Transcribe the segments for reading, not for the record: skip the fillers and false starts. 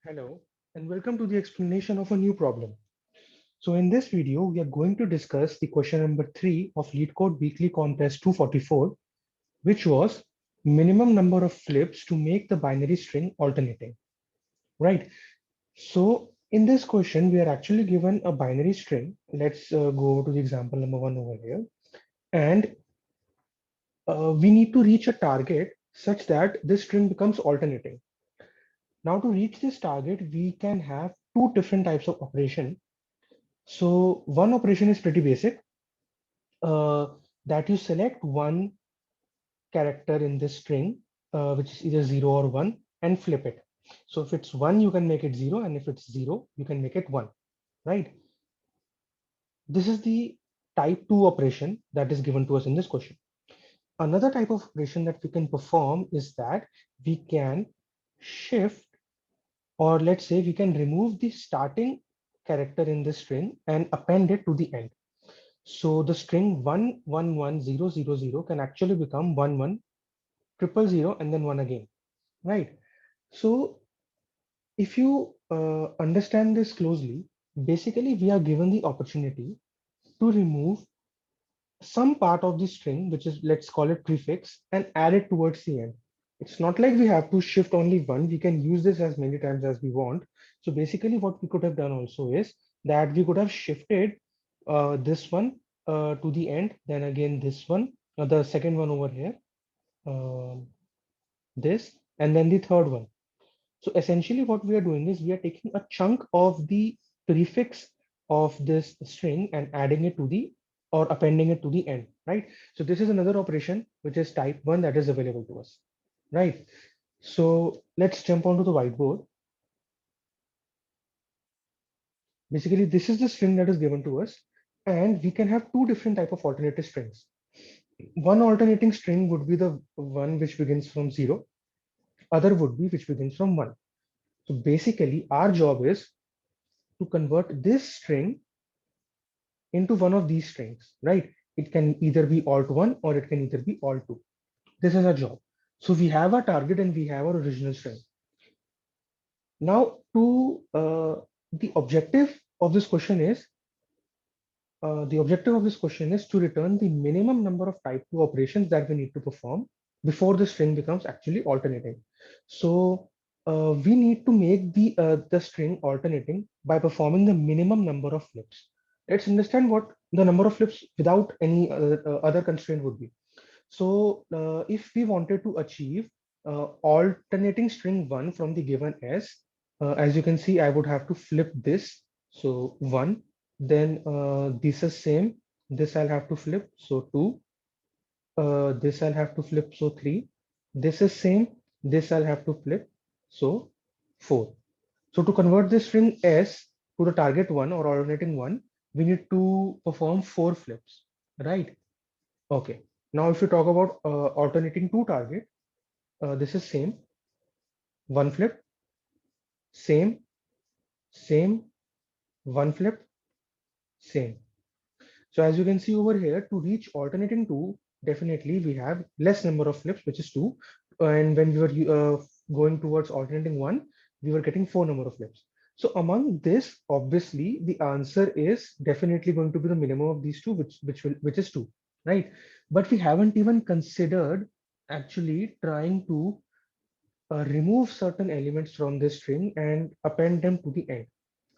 Hello, and welcome to the explanation of a new problem. So in this video, we are going to discuss the question number 3 of LeetCode Weekly Contest 244, which was minimum number of flips to make the binary string alternating, right? So in this question, we are actually given a binary string. Let's go to the example number 1 over here. And we need to reach a target such that this string becomes alternating. Now to reach this target, we can have two different types of operation. So one operation is pretty basic, uh, that you select one character in this string, which is either 0 or 1, and flip it. So if it's 1, you can make it 0, and if it's 0, you can make it 1, right? This is the type 2 operation that is given to us in this question. Another type of operation that we can perform is that we can shift, or let's say we can remove the starting character in this string and append it to the end. So the string 111000 can actually become 110000 and then 1 again, right? So if you understand this closely, basically we are given the opportunity to remove some part of the string, which is, let's call it prefix, and add it towards the end. It's not like we have to shift only one. We can use this as many times as we want. So basically what we could have done also is that we could have shifted this one to the end, then again this one, the second one over here, um, this, and then the third one. So essentially what we are doing is we are taking a chunk of the prefix of this string and adding it to the, or appending it to the end, right? So this is another operation which is type 1 that is available to us, right? So let's jump onto the whiteboard. Basically, this is the string that is given to us, and we can have two different type of alternative strings. One alternating string would be the one which begins from 0, other would be which begins from 1. So basically, our job is to convert this string into one of these strings, right? It can either be alt1 or it can either be alt2. This is our job. So we have our target and we have our original string. Now to the objective of this question is, to return the minimum number of type 2 operations that we need to perform before the string becomes actually alternating. So we need to make the string alternating by performing the minimum number of flips. Let's understand what the number of flips without any other constraint would be. So if we wanted to achieve alternating string 1 from the given s, as you can see, I would have to flip this. So 1, then this is same. This I'll have to flip. So 2, this I'll have to flip. So 3, this is same. This I'll have to flip. So 4. So to convert this string s to the target one or alternating one, we need to perform 4 flips, right? Okay. Now, if you talk about alternating two target, this is same, one flip, same, same, one flip, same. So as you can see over here, to reach alternating two, definitely we have less number of flips, which is 2. And when we were going towards alternating one, we were getting 4 number of flips. So among this, obviously, the answer is definitely going to be the minimum of these two, which is 2, right? But we haven't even considered actually trying to remove certain elements from this string and append them to the end,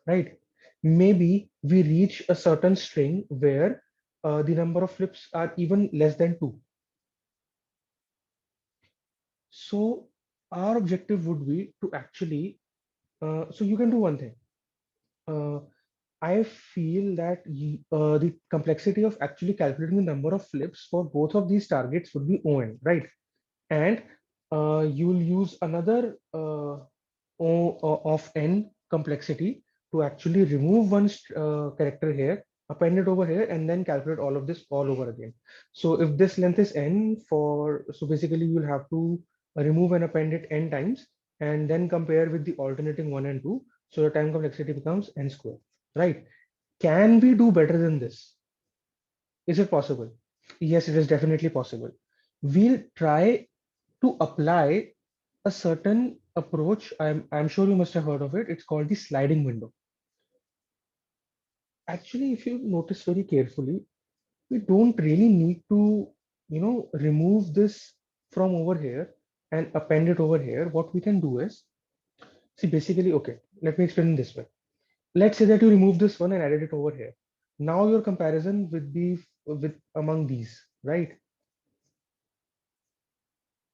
right? Maybe we reach a certain string where the number of flips are even less than 2. So our objective would be to actually, so you can do one thing. Uh, I feel that the complexity of actually calculating the number of flips for both of these targets would be on, right? And you'll use another of n complexity to actually remove one character here, append it over here, and then calculate all of this all over again. So if this length is n for, so basically you'll have to remove and append it n times, and then compare with the alternating 1 and 2. So the time complexity becomes n square, right? Can we do better than this? Is it possible? Yes, it is definitely possible. We'll try to apply a certain approach, I'm sure you must have heard of it. It's called the sliding window. Actually, if you notice very carefully, we don't really need to, remove this from over here and append it over here. What we can do is, see, basically, okay, let me explain this way. Let's say that you remove this one and added it over here. Now your comparison would be with among these, right?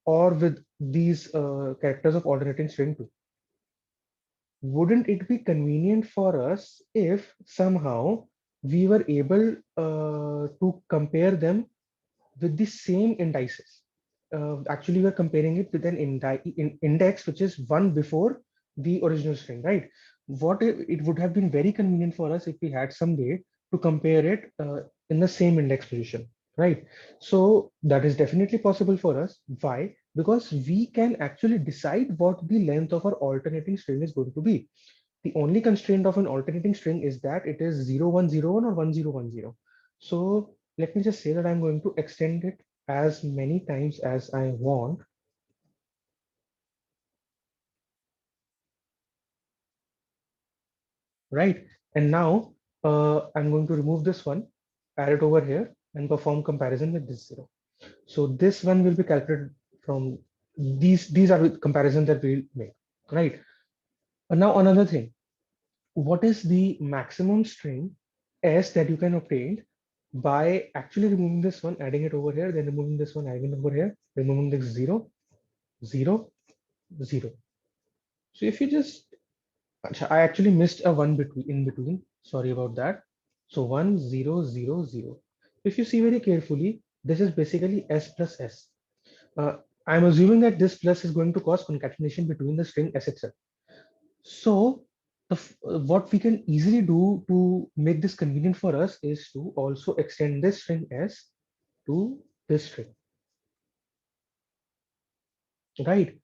Or with these characters of alternating string too. Wouldn't it be convenient for us if somehow we were able to compare them with the same indices? Actually, we're comparing it with an index which is one before the original string, right? What if it would have been very convenient for us if we had some way to compare it in the same index position, right? So that is definitely possible for us. Why? Because we can actually decide what the length of our alternating string is going to be. The only constraint of an alternating string is that it is 0101 or 1010. So let me just say that I'm going to extend it as many times as I want, right? And now I'm going to remove this one, add it over here, and perform comparison with this zero. So this one will be calculated from these are the comparisons that we'll make, right? And now another thing, what is the maximum string s that you can obtain by actually removing this one, adding it over here, then removing this one, adding it over here, removing this 0, 0, 0. So if you just, I actually missed a one between in between. Sorry about that. So 1, 0, 0, 0. If you see very carefully, this is basically s plus s. I'm assuming that this plus is going to cause concatenation between the string s itself. So what we can easily do to make this convenient for us is to also extend this string s to this string, right?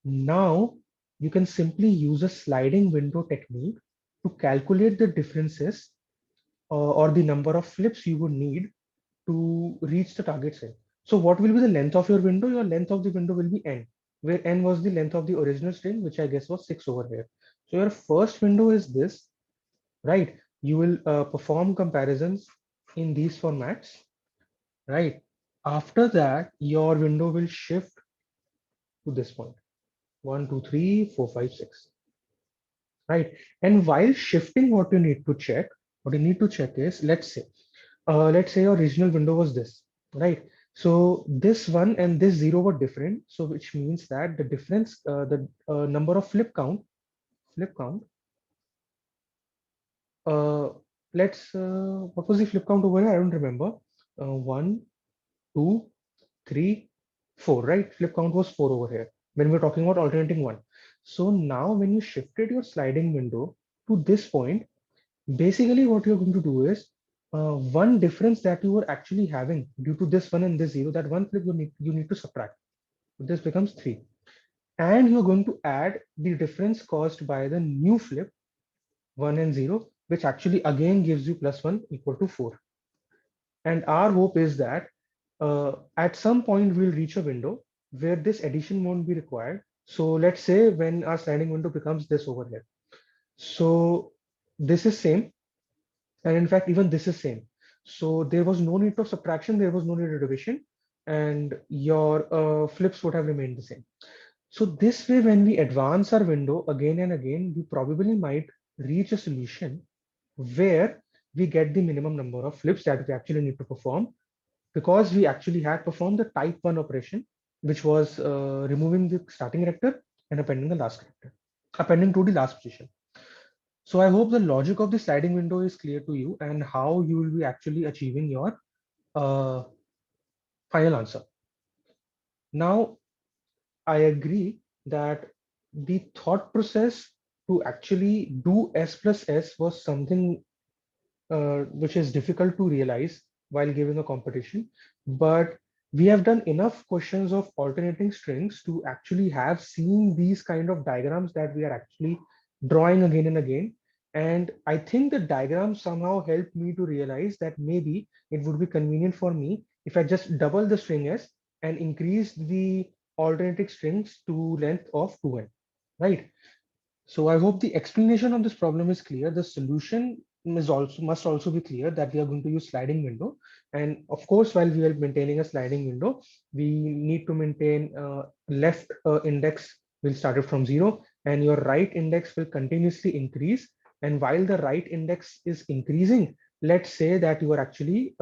Now you can simply use a sliding window technique to calculate the differences or the number of flips you would need to reach the target cell. So what will be the length of your window? Your length of the window will be n, where n was the length of the original string, which I guess was 6 over here. So your first window is this, right? You will perform comparisons in these formats, right? After that, your window will shift to this point, 1, 2, 3, 4, 5, 6, right? And while shifting, what you need to check is, let's say your original window was this, right? So this one and this zero were different. So which means that the difference, the number of flip count, uh, what was the flip count over here? I don't remember. 1, 2, 3, 4, right? Flip count was 4 over here when we're talking about alternating one. So now when you shifted your sliding window to this point, basically what you're going to do is one difference that you were actually having due to this one and this zero, that one flip you need to subtract. This becomes 3. And you're going to add the difference caused by the new flip 1 and 0, which actually again gives you plus 1 equal to 4. And our hope is that at some point we'll reach a window where this addition won't be required. So let's say when our sliding window becomes this over here. So this is same, and in fact even this is same. So there was no need of subtraction, there was no need of division, and your flips would have remained the same. So this way, when we advance our window again and again, we probably might reach a solution where we get the minimum number of flips that we actually need to perform, because we actually had performed the type 1 operation, which was removing the starting character and appending the last character, appending to the last position. So I hope the logic of the sliding window is clear to you and how you will be actually achieving your uh, final answer. Now, I agree that the thought process to actually do S plus S was something which is difficult to realize while giving a competition. But we have done enough questions of alternating strings to actually have seen these kind of diagrams that we are actually drawing again and again. And I think the diagram somehow helped me to realize that maybe it would be convenient for me if I just double the string S and increase the alternating strings to length of 2n, right? So I hope the explanation of this problem is clear. The solution is also must also be clear, that we are going to use sliding window. And of course, while we are maintaining a sliding window, we need to maintain left index will start it from 0, and your right index will continuously increase. And while the right index is increasing, let's say that you are actually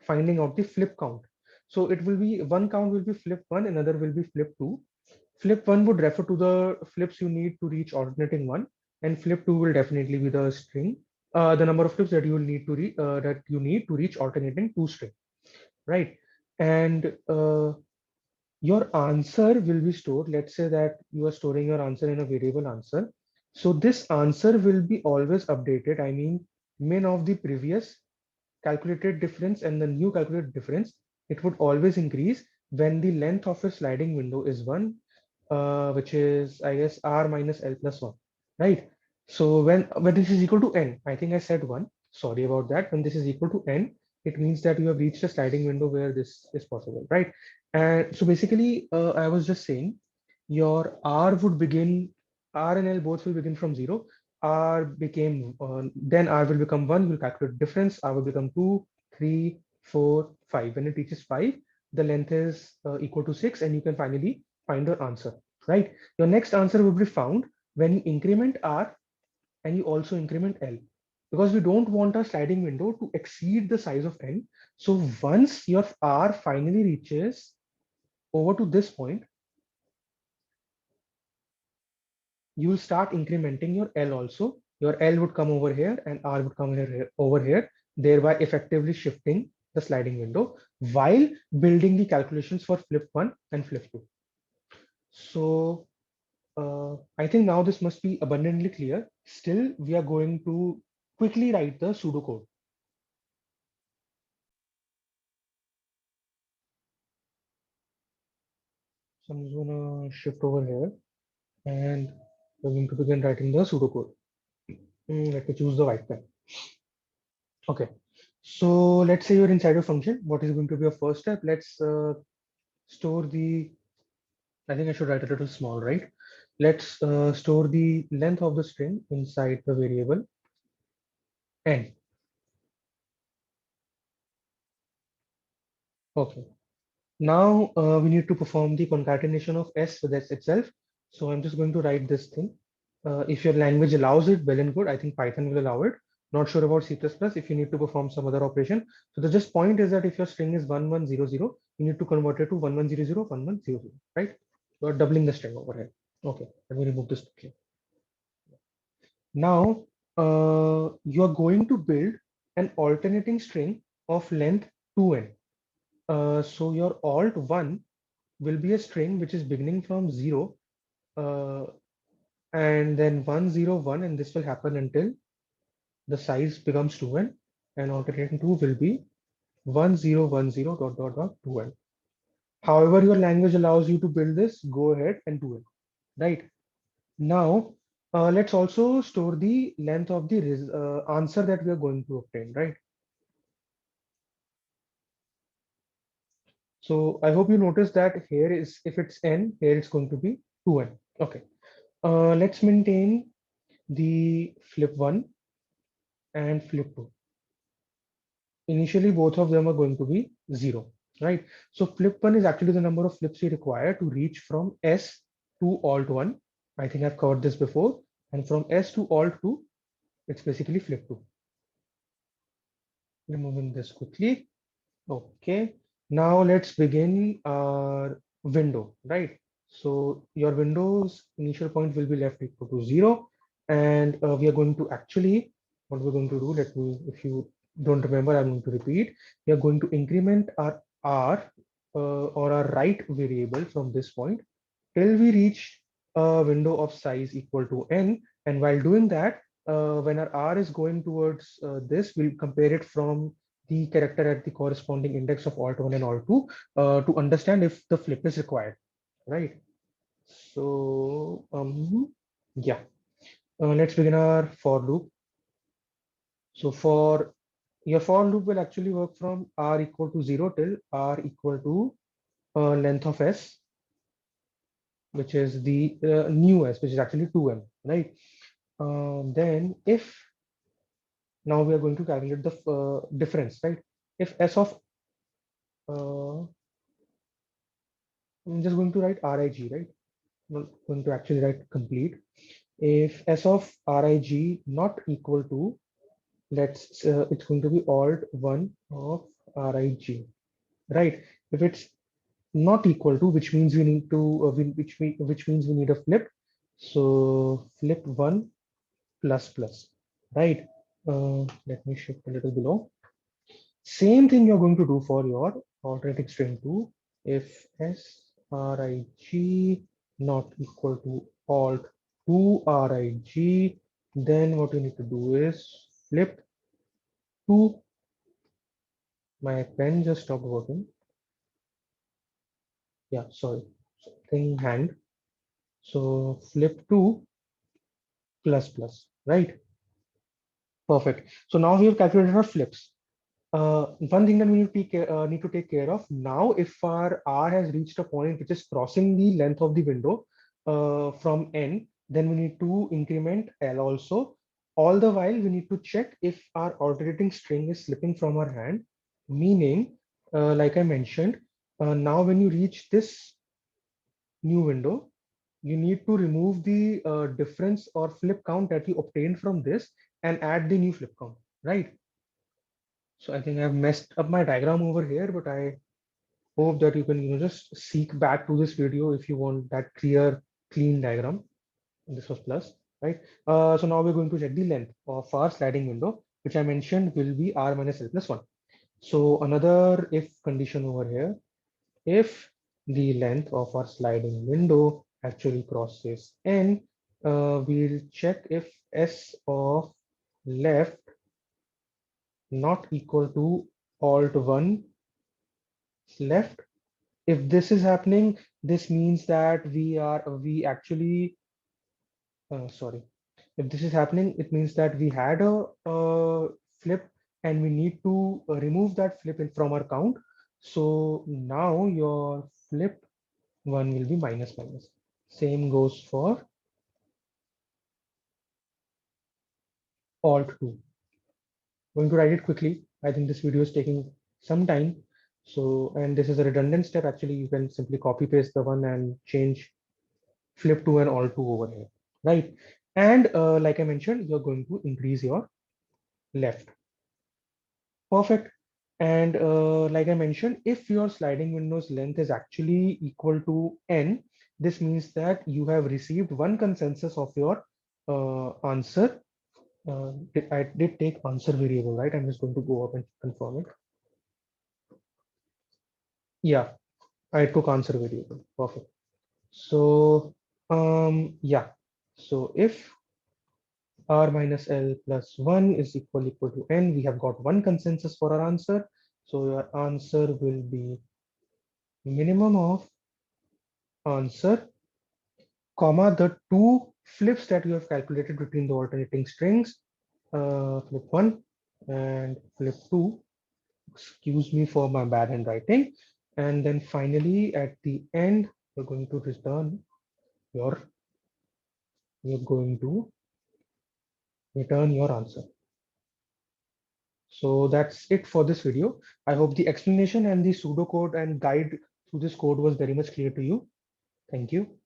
finding out the flip count. So it will be one count will be flip 1, another will be flip 2. Flip 1 would refer to the flips you need to reach alternating 1, and flip 2 will definitely be the string, the number of flips that you will need to reach alternating 2 string, right? And your answer will be stored. Let's say that you are storing your answer in a variable answer. So this answer will be always updated. I mean, min of the previous calculated difference and the new calculated difference, it would always increase when the length of a sliding window is 1, which is, I guess, r minus l plus 1, right? So when this is equal to n, I think I said 1, sorry about that. When this is equal to n, it means that you have reached a sliding window where this is possible, right? And so basically, I was just saying, your r would begin, r and l both will begin from 0. R became, then R will become 1, you'll calculate difference, R will become 2, 3, 4, 5. When it reaches 5, the length is equal to 6, and you can finally find your answer, right? Your next answer will be found when you increment R and you also increment L, because we don't want our sliding window to exceed the size of N. So once your R finally reaches over to this point, you will start incrementing your L also. Your L would come over here and R would come over here, thereby effectively shifting the sliding window while building the calculations for flip 1 and flip 2. So I think now this must be abundantly clear. Still, we are going to quickly write the pseudocode. So I'm just going to shift over here, and we're going to begin writing the pseudocode. Let me choose the white pen. Okay. So let's say you're inside a function. What is going to be your first step? Let's store the, I think I should write a little small, right? Let's store the length of the string inside the variable n. Okay. Now we need to perform the concatenation of s with s itself. So I'm just going to write this thing. If your language allows it, well and good. I think Python will allow it. Not sure about C++ if you need to perform some other operation. So the just point is that if your string is 1100, you need to convert it to 1100, 1100, right? You're doubling the string over here. Okay, let me remove this quickly. Now you're going to build an alternating string of length 2n. So your alt1 will be a string which is beginning from 0 uh, and then 101, and this will happen until the size becomes 2n, and alternating 2 will be 1010 dot dot dot 2n. However your language allows you to build this, go ahead and do it, right? Now let's also store the length of the answer that we are going to obtain, right? So I hope you notice that here is, if it's n, here it's going to be 2n. Okay. Let's maintain the flip 1 and flip 2. Initially, both of them are going to be 0, right? So flip 1 is actually the number of flips you require to reach from S to alt 1. I think I've covered this before. And from S to alt 2, it's basically flip 2. Removing this quickly. Okay. Now let's begin our window, right? So your window's initial point will be left equal to 0. And we are going to actually, what we're going to do, let me, if you don't remember, I'm going to repeat. We are going to increment our R or our right variable from this point till we reach a window of size equal to n. And while doing that, when our R is going towards this, we'll compare it from the character at the corresponding index of alt1 and alt2 to understand if the flip is required, right? So yeah, let's begin our for loop. So for your for loop will actually work from r equal to 0 till r equal to length of s. which is the new s, which is actually 2m, right? Then if now we are going to calculate the difference, right? If s of I'm just going to write Rig, right? I'm not going to actually write complete. If s of Rig not equal to, let's it's going to be alt 1 of Rig, right? If it's not equal to, which means we need to which means we need a flip. So flip 1 plus plus, right? Let me shift a little below. Same thing you're going to do for your alternating string 2. If sRig not equal to alt 2 Rig, then what you need to do is flip 2. My pen just stopped working. Yeah, sorry, thing hand. So flip 2 plus plus, right? Perfect. So now we have calculated our flips. One thing that we need to take care of now, if our R has reached a point which is crossing the length of the window from N, then we need to increment L also. All the while, we need to check if our alternating string is slipping from our hand, meaning, like I mentioned, now when you reach this new window, you need to remove the difference or flip count that you obtained from this and add the new flip count, right? So I think I've messed up my diagram over here, but I hope that you can just seek back to this video if you want that clear, clean diagram. And this was plus, right? So now we're going to check the length of our sliding window, which I mentioned will be R minus L plus 1. So another if condition over here, if the length of our sliding window actually crosses N, we'll check if S of left not equal to alt 1 left. If this is happening, this means that we actually sorry. If this is happening, it means that we had a flip and we need to remove that flip from our count. So now your flip one will be minus minus. Same goes for alt 2. Going to write it quickly. I think this video is taking some time. So, and this is a redundant step. Actually, you can simply copy paste the one and change flip to an alt 2 over here, right? And like I mentioned, you're going to increase your left. Perfect. And like I mentioned, if your sliding window's length is actually equal to n, this means that you have received one consensus of your answer. I did take answer variable, right? I'm just going to go up and confirm it. Yeah, I took answer variable. Perfect. So, yeah. So if R minus L plus 1 is equal to n, we have got one consensus for our answer. So your answer will be minimum of answer, comma, the two flips that you have calculated between the alternating strings, flip 1 and flip 2. Excuse me for my bad handwriting. And then finally, at the end, you're going to your, you're going to return your answer. So that's it for this video. I hope the explanation and the pseudocode and guide through this code was very much clear to you. Thank you.